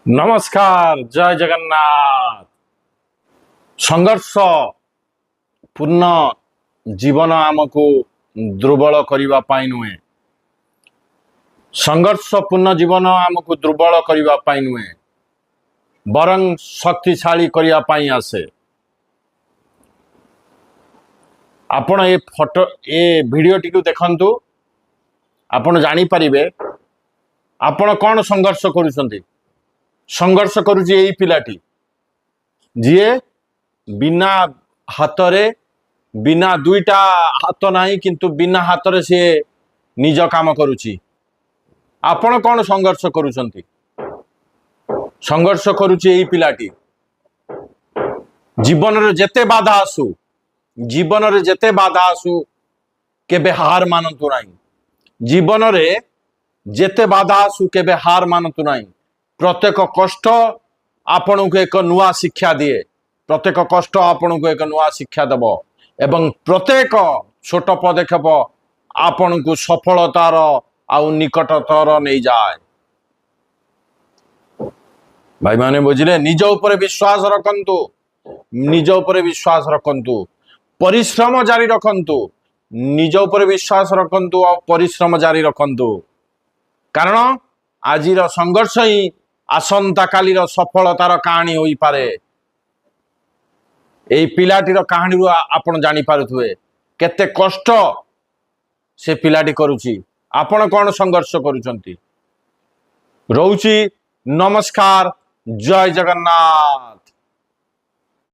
नमस्कार जय जगन्नाथ। संघर्ष पूर्ण जीवन आमको दुर्बल करिवा पाई नुहे। संघर्ष पूर्ण जीवन आमको दुर्बल करिवा पाई नुहे बरं शक्तिशाली करिवा पाई आसे। आपण ए फोटो ए वीडियो टी देखंतु आपण जानि परिबे आपण कौन संघर्ष करूछंती। संघर्ष करुची एई पिलाटी जीए बिना हाथरे बिना दुईटा हाथ नाही किंतु बिना हाथरे से निज काम करुची। आपण कौन संघर्ष करूछंती। संघर्ष करुची एई पिलाटी जीवन रे जेते बाधा आसु जीवन रे जेते बाधा आसु केबे हार मानतु नाही। जीवन रे जेते बाधा आसु केबे हार मानतु नाही। प्रत्येक कष्ट आपण को एक नुआ शिक्षा दिए। प्रत्येक कष्ट आपण को एक नुआ शिक्षा देव एवं प्रत्येक छोट पदक्षेप आपण को सफलतार आउ निकटतर नहीं जाए। भाई माने बुझिले निज ऊपर विश्वास रखंतु। निज ऊपर विश्वास रखंतु परिश्रम जारी रखंतु। निज ऊपर विश्वास रखंतु और परिश्रम जारी रखंतु कारण आजिर संघर्ष ही आसंता कालीर सफलतार कहानी होई पारे। एई पिलाटीर कहानी आपण जानि पारुथुए केते कष्ट से पिलाटी करूची। आपण कौन संघर्ष करूचंती। रहूची नमस्कार जय जगन्नाथ।